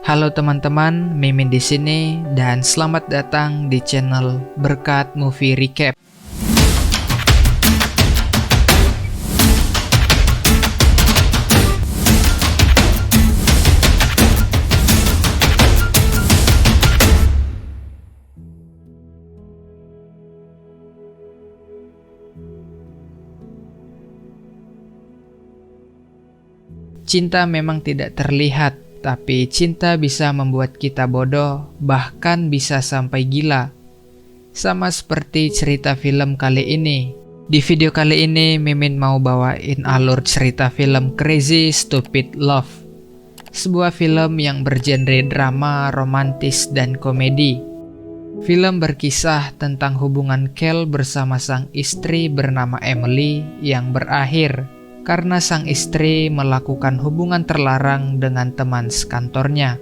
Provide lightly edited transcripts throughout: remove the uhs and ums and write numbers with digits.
Halo teman-teman, Mimin di sini dan selamat datang di channel Berkat Movie Recap. Cinta memang tidak terlihat, tapi cinta bisa membuat kita bodoh, bahkan bisa sampai gila. Sama seperti cerita film kali ini. Di video kali ini, Mimin mau bawain alur cerita film Crazy Stupid Love. Sebuah film yang bergenre drama, romantis, dan komedi. Film berkisah tentang hubungan Kel bersama sang istri bernama Emily yang berakhir karena sang istri melakukan hubungan terlarang dengan teman sekantornya.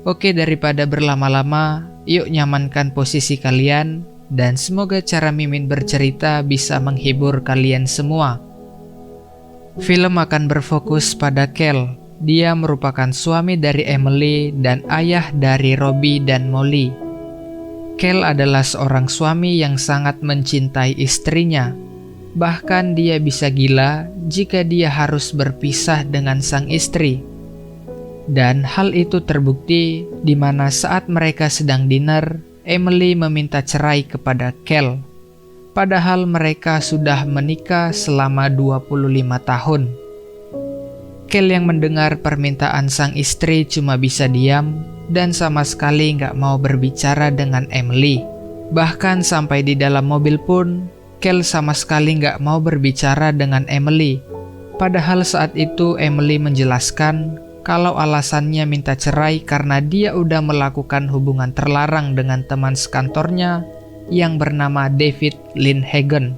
Oke, daripada berlama-lama, yuk nyamankan posisi kalian, dan semoga cara Mimin bercerita bisa menghibur kalian semua. Film akan berfokus pada Kel. Dia merupakan suami dari Emily dan ayah dari Robbie dan Molly. Kel adalah seorang suami yang sangat mencintai istrinya. Bahkan dia bisa gila jika dia harus berpisah dengan sang istri. Dan hal itu terbukti di mana saat mereka sedang dinner, Emily meminta cerai kepada Kel. Padahal mereka sudah menikah selama 25 tahun. Kel yang mendengar permintaan sang istri cuma bisa diam dan sama sekali nggak mau berbicara dengan Emily. Bahkan sampai di dalam mobil pun, Kel sama sekali nggak mau berbicara dengan Emily. Padahal saat itu Emily menjelaskan kalau alasannya minta cerai karena dia udah melakukan hubungan terlarang dengan teman sekantornya yang bernama David Lindhagen.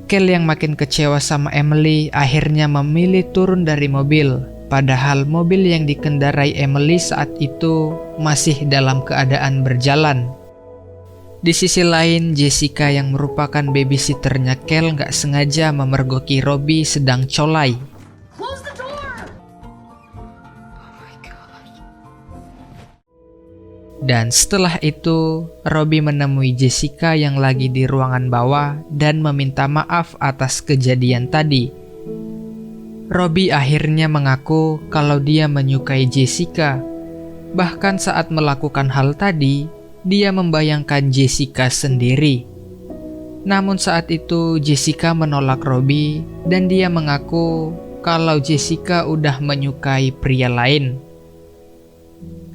Kel yang makin kecewa sama Emily akhirnya memilih turun dari mobil. Padahal mobil yang dikendarai Emily saat itu masih dalam keadaan berjalan. Di sisi lain, Jessica yang merupakan babysitternya Kel nggak sengaja memergoki Robbie sedang colai. Close the door! Dan setelah itu, Robbie menemui Jessica yang lagi di ruangan bawah dan meminta maaf atas kejadian tadi. Robbie akhirnya mengaku kalau dia menyukai Jessica. Bahkan saat melakukan hal tadi, dia membayangkan Jessica sendiri. Namun saat itu Jessica menolak Robbie dan dia mengaku kalau Jessica udah menyukai pria lain.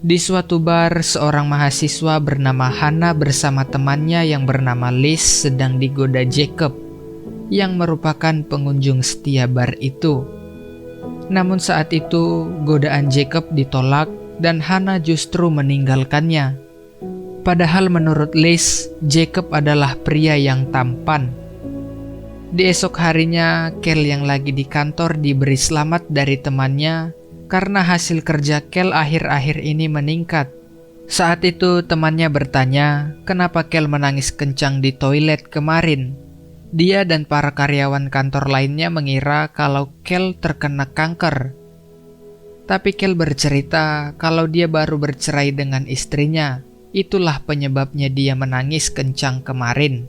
Di suatu bar, seorang mahasiswa bernama Hannah bersama temannya yang bernama Liz sedang digoda Jacob, yang merupakan pengunjung setia bar itu. Namun saat itu godaan Jacob ditolak dan Hannah justru meninggalkannya. Padahal menurut Liz, Jacob adalah pria yang tampan. Di esok harinya, Kel yang lagi di kantor diberi selamat dari temannya karena hasil kerja Kel akhir-akhir ini meningkat. Saat itu temannya bertanya, kenapa Kel menangis kencang di toilet kemarin. Dia dan para karyawan kantor lainnya mengira kalau Kel terkena kanker. Tapi Kel bercerita kalau dia baru bercerai dengan istrinya. Itulah penyebabnya dia menangis kencang kemarin.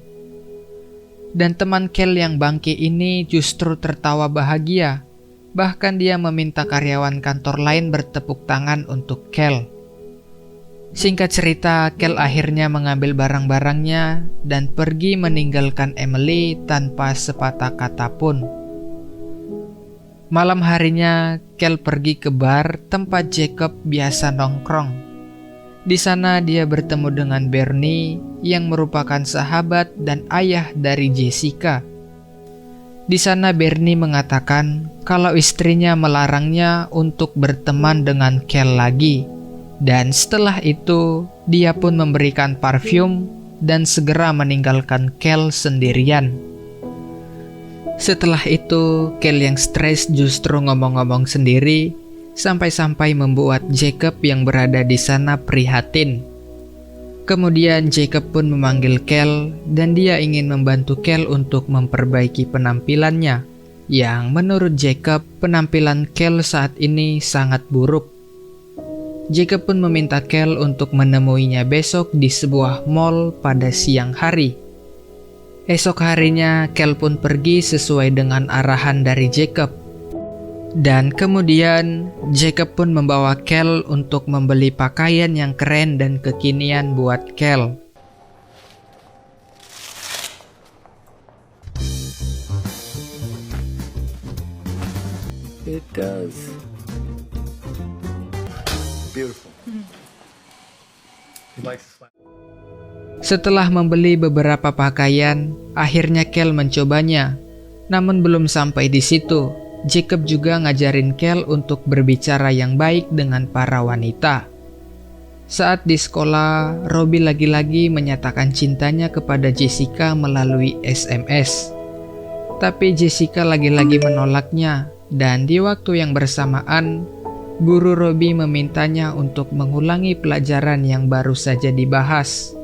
Dan teman Kel yang bangke ini justru tertawa bahagia. Bahkan dia meminta karyawan kantor lain bertepuk tangan untuk Kel. Singkat cerita, Kel akhirnya mengambil barang-barangnya dan pergi meninggalkan Emily tanpa sepatah kata pun. Malam harinya, Kel pergi ke bar tempat Jacob biasa nongkrong. Di sana dia bertemu dengan Bernie yang merupakan sahabat dan ayah dari Jessica. Di sana Bernie mengatakan kalau istrinya melarangnya untuk berteman dengan Kel lagi. Dan setelah itu dia pun memberikan parfum dan segera meninggalkan Kel sendirian. Setelah itu Kel yang stres justru ngomong-ngomong sendiri, sampai-sampai membuat Jacob yang berada di sana prihatin. Kemudian Jacob pun memanggil Kel dan dia ingin membantu Kel untuk memperbaiki penampilannya. Yang menurut Jacob, penampilan Kel saat ini sangat buruk. Jacob pun meminta Kel untuk menemuinya besok di sebuah mall pada siang hari. Esok harinya, Kel pun pergi sesuai dengan arahan dari Jacob. Dan kemudian, Jacob pun membawa Kel untuk membeli pakaian yang keren dan kekinian buat Kel. It does. Beautiful. He likes to slap. Setelah membeli beberapa pakaian, akhirnya Kel mencobanya. Namun belum sampai di situ, Jacob juga ngajarin Kel untuk berbicara yang baik dengan para wanita. Saat di sekolah, Robbie lagi-lagi menyatakan cintanya kepada Jessica melalui SMS. Tapi Jessica lagi-lagi menolaknya, dan di waktu yang bersamaan, guru Robbie memintanya untuk mengulangi pelajaran yang baru saja dibahas.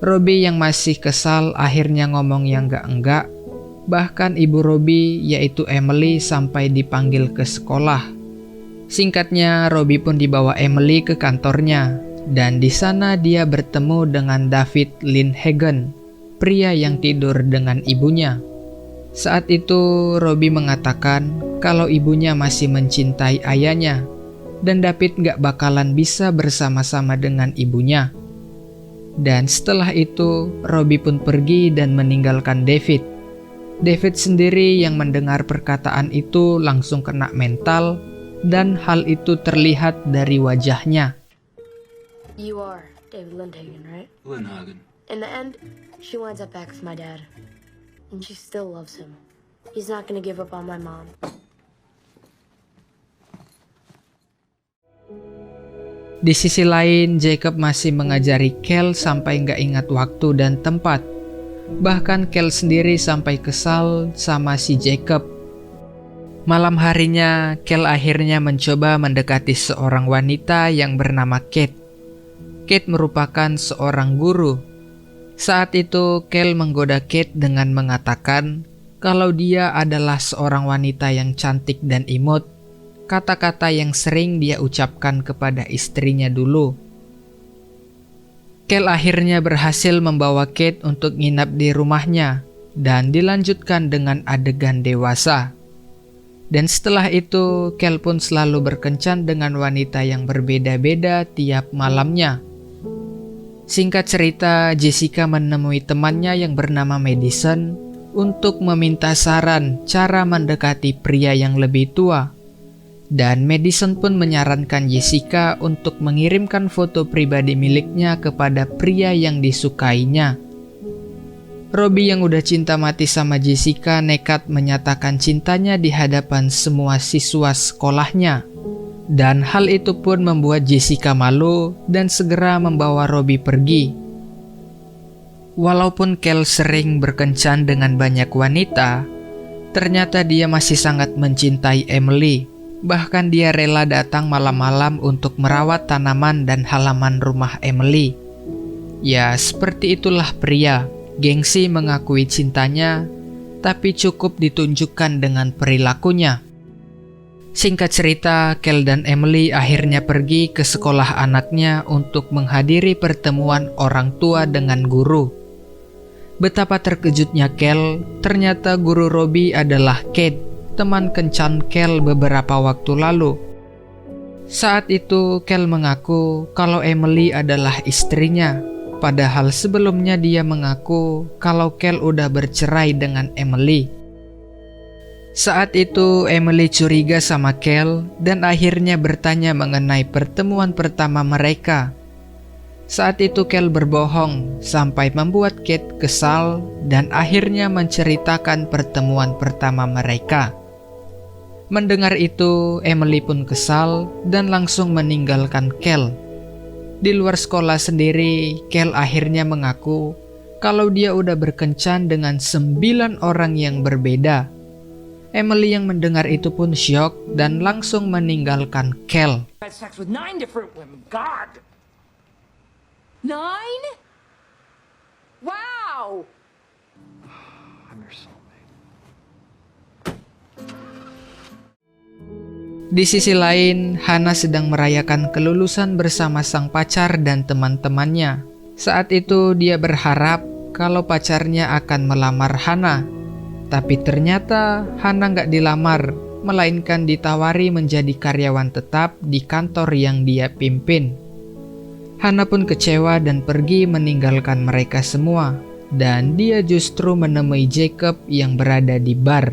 Robbie yang masih kesal akhirnya ngomong yang enggak. Bahkan ibu Robbie, yaitu Emily, sampai dipanggil ke sekolah. Singkatnya, Robbie pun dibawa Emily ke kantornya, dan di sana dia bertemu dengan David Lindhagen, pria yang tidur dengan ibunya. Saat itu, Robbie mengatakan kalau ibunya masih mencintai ayahnya, dan David gak bakalan bisa bersama-sama dengan ibunya. Dan setelah itu, Robbie pun pergi dan meninggalkan David. David sendiri yang mendengar perkataan itu langsung kena mental, dan hal itu terlihat dari wajahnya. You are David Lindhagen, right? Lindhagen. In the end, she winds up back with my dad. And she still loves him. He's not gonna give up on my mom. Di sisi lain, Jacob masih mengajari Kel sampai nggak ingat waktu dan tempat. Bahkan Kel sendiri sampai kesal sama si Jacob. Malam harinya, Kel akhirnya mencoba mendekati seorang wanita yang bernama Kate. Kate merupakan seorang guru. Saat itu, Kel menggoda Kate dengan mengatakan kalau dia adalah seorang wanita yang cantik dan imut, kata-kata yang sering dia ucapkan kepada istrinya dulu. Kel akhirnya berhasil membawa Kate untuk nginap di rumahnya dan dilanjutkan dengan adegan dewasa. Dan setelah itu, Kel pun selalu berkencan dengan wanita yang berbeda-beda tiap malamnya. Singkat cerita, Jessica menemui temannya yang bernama Madison untuk meminta saran cara mendekati pria yang lebih tua. Dan Madison pun menyarankan Jessica untuk mengirimkan foto pribadi miliknya kepada pria yang disukainya. Robbie yang udah cinta mati sama Jessica nekat menyatakan cintanya di hadapan semua siswa sekolahnya. Dan hal itu pun membuat Jessica malu dan segera membawa Robbie pergi. Walaupun Kel sering berkencan dengan banyak wanita, ternyata dia masih sangat mencintai Emily. Bahkan dia rela datang malam-malam untuk merawat tanaman dan halaman rumah Emily. Ya, seperti itulah pria, gengsi mengakui cintanya, tapi cukup ditunjukkan dengan perilakunya. Singkat cerita, Kel dan Emily akhirnya pergi ke sekolah anaknya untuk menghadiri pertemuan orang tua dengan guru. Betapa terkejutnya Kel, ternyata guru Robbie adalah Kate, teman kencan Kel beberapa waktu lalu. Saat itu Kel mengaku kalau Emily adalah istrinya, padahal sebelumnya dia mengaku kalau Kel udah bercerai dengan Emily. Saat itu Emily curiga sama Kel dan akhirnya bertanya mengenai pertemuan pertama mereka. Saat itu Kel berbohong sampai membuat Kate kesal dan akhirnya menceritakan pertemuan pertama mereka. Mendengar itu, Emily pun kesal dan langsung meninggalkan Kel. Di luar sekolah sendiri, Kel akhirnya mengaku kalau dia udah berkencan dengan 9 orang yang berbeda. Emily yang mendengar itu pun syok dan langsung meninggalkan Kel. Had sex with 9 different women. God. 9? Wow. I'm your soulmate. Di sisi lain, Hana sedang merayakan kelulusan bersama sang pacar dan teman-temannya. Saat itu dia berharap kalau pacarnya akan melamar Hana. Tapi ternyata Hana nggak dilamar, melainkan ditawari menjadi karyawan tetap di kantor yang dia pimpin. Hana pun kecewa dan pergi meninggalkan mereka semua. Dan dia justru menemui Jacob yang berada di bar.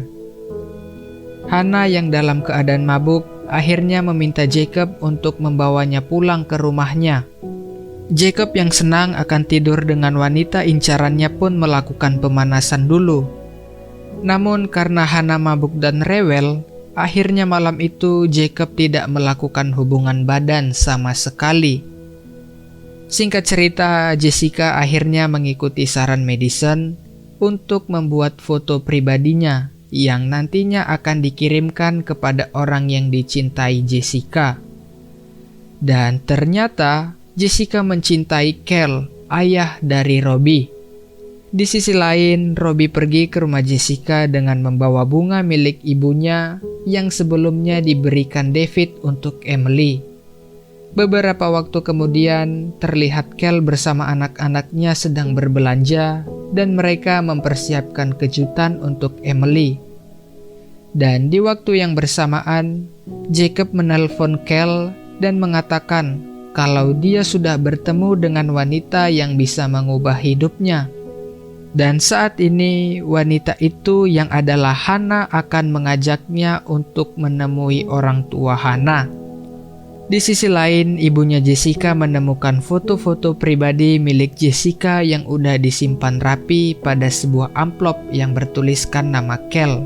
Hana yang dalam keadaan mabuk akhirnya meminta Jacob untuk membawanya pulang ke rumahnya. Jacob yang senang akan tidur dengan wanita incarannya pun melakukan pemanasan dulu. Namun karena Hana mabuk dan rewel, akhirnya malam itu Jacob tidak melakukan hubungan badan sama sekali. Singkat cerita, Jessica akhirnya mengikuti saran Madison untuk membuat foto pribadinya yang nantinya akan dikirimkan kepada orang yang dicintai Jessica. Dan ternyata Jessica mencintai Kel, ayah dari Robbie. Di sisi lain, Robbie pergi ke rumah Jessica dengan membawa bunga milik ibunya yang sebelumnya diberikan David untuk Emily. Beberapa waktu kemudian, terlihat Kel bersama anak-anaknya sedang berbelanja dan mereka mempersiapkan kejutan untuk Emily. Dan di waktu yang bersamaan, Jacob menelpon Kel dan mengatakan kalau dia sudah bertemu dengan wanita yang bisa mengubah hidupnya. Dan saat ini, wanita itu yang adalah Hana akan mengajaknya untuk menemui orang tua Hana. Di sisi lain, ibunya Jessica menemukan foto-foto pribadi milik Jessica yang udah disimpan rapi pada sebuah amplop yang bertuliskan nama Kel.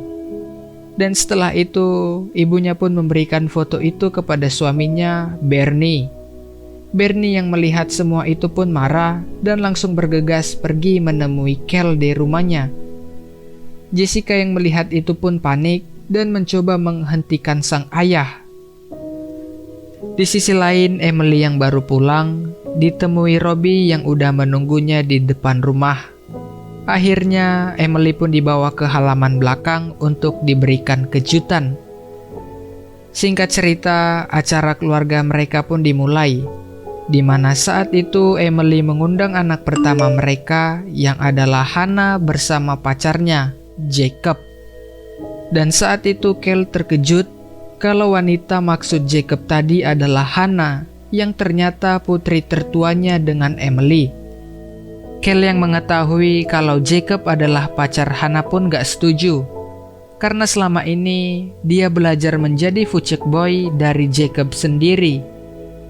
Dan setelah itu, ibunya pun memberikan foto itu kepada suaminya, Bernie. Bernie yang melihat semua itu pun marah dan langsung bergegas pergi menemui Kel di rumahnya. Jessica yang melihat itu pun panik dan mencoba menghentikan sang ayah. Di sisi lain, Emily yang baru pulang ditemui Robbie yang udah menunggunya di depan rumah. Akhirnya, Emily pun dibawa ke halaman belakang untuk diberikan kejutan. Singkat cerita, acara keluarga mereka pun dimulai, di mana saat itu Emily mengundang anak pertama mereka yang adalah Hana bersama pacarnya, Jacob. Dan saat itu Kel terkejut kalau wanita maksud Jacob tadi adalah Hana, yang ternyata putri tertuanya dengan Emily. Kel yang mengetahui kalau Jacob adalah pacar Hana pun gak setuju, karena selama ini dia belajar menjadi fucek boy dari Jacob sendiri.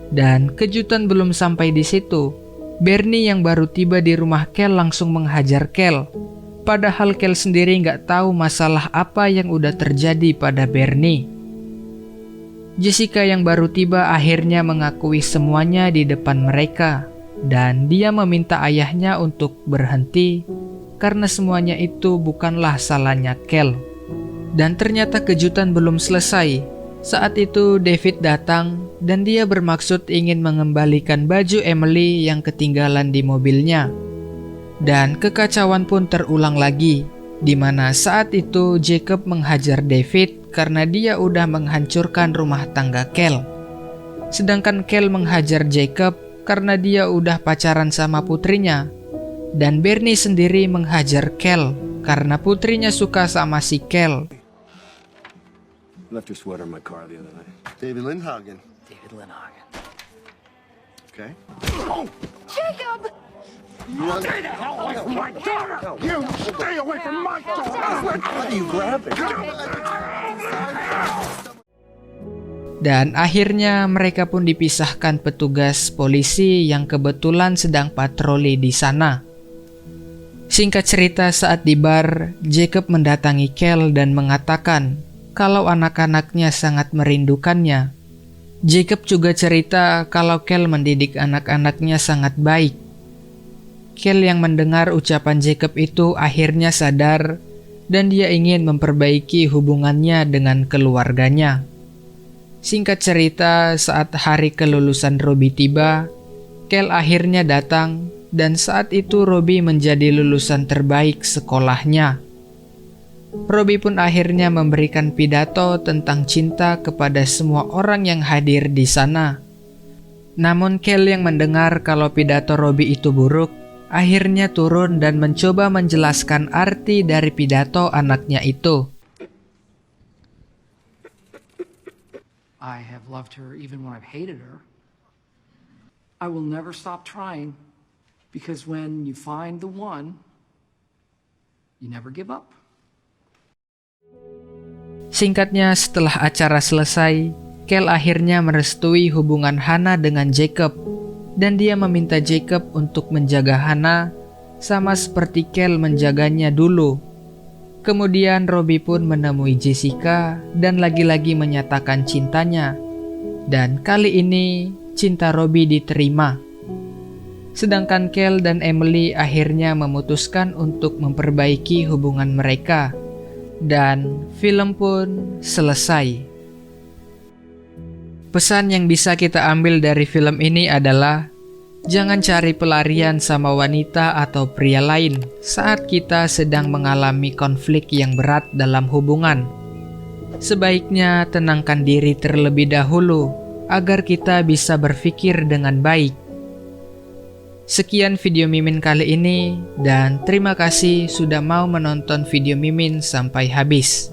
Dan kejutan belum sampai di situ, Bernie yang baru tiba di rumah Kel langsung menghajar Kel, padahal Kel sendiri gak tahu masalah apa yang udah terjadi pada Bernie. Jessica yang baru tiba akhirnya mengakui semuanya di depan mereka, dan dia meminta ayahnya untuk berhenti karena semuanya itu bukanlah salahnya Kel. Dan ternyata kejutan belum selesai. Saat itu David datang dan dia bermaksud ingin mengembalikan baju Emily yang ketinggalan di mobilnya. Dan kekacauan pun terulang lagi, di mana saat itu Jacob menghajar David karena dia udah menghancurkan rumah tangga Kel. Sedangkan Kel menghajar Jacob karena dia udah pacaran sama putrinya. Dan Bernie sendiri menghajar Kel karena putrinya suka sama si Kel. Left your sweater in my car the other night. David Lindhagen. David Lindhagen. Okay. Jacob! Stay the hell away from my daughter! You stay away from my daughter! How do you grab it? Dan akhirnya mereka pun dipisahkan petugas polisi yang kebetulan sedang patroli di sana. Singkat cerita, saat di bar, Jacob mendatangi Kel dan mengatakan kalau anak-anaknya sangat merindukannya. Jacob juga cerita kalau Kel mendidik anak-anaknya sangat baik. Kel yang mendengar ucapan Jacob itu akhirnya sadar dan dia ingin memperbaiki hubungannya dengan keluarganya. Singkat cerita, saat hari kelulusan Robbie tiba, Kel akhirnya datang dan saat itu Robbie menjadi lulusan terbaik sekolahnya. Robbie pun akhirnya memberikan pidato tentang cinta kepada semua orang yang hadir di sana. Namun Kel yang mendengar kalau pidato Robbie itu buruk, akhirnya turun dan mencoba menjelaskan arti dari pidato anaknya itu. I have loved her even when I've hated her. I will never stop trying because when you find the one, you never give up. Singkatnya, setelah acara selesai, Kel akhirnya merestui hubungan Hannah dengan Jacob, dan dia meminta Jacob untuk menjaga Hannah sama seperti Kel menjaganya dulu. Kemudian Robbie pun menemui Jessica dan lagi-lagi menyatakan cintanya, dan kali ini cinta Robbie diterima. Sedangkan Kel dan Emily akhirnya memutuskan untuk memperbaiki hubungan mereka, dan film pun selesai. Pesan yang bisa kita ambil dari film ini adalah jangan cari pelarian sama wanita atau pria lain saat kita sedang mengalami konflik yang berat dalam hubungan. Sebaiknya tenangkan diri terlebih dahulu agar kita bisa berpikir dengan baik. Sekian video Mimin kali ini, dan terima kasih sudah mau menonton video Mimin sampai habis.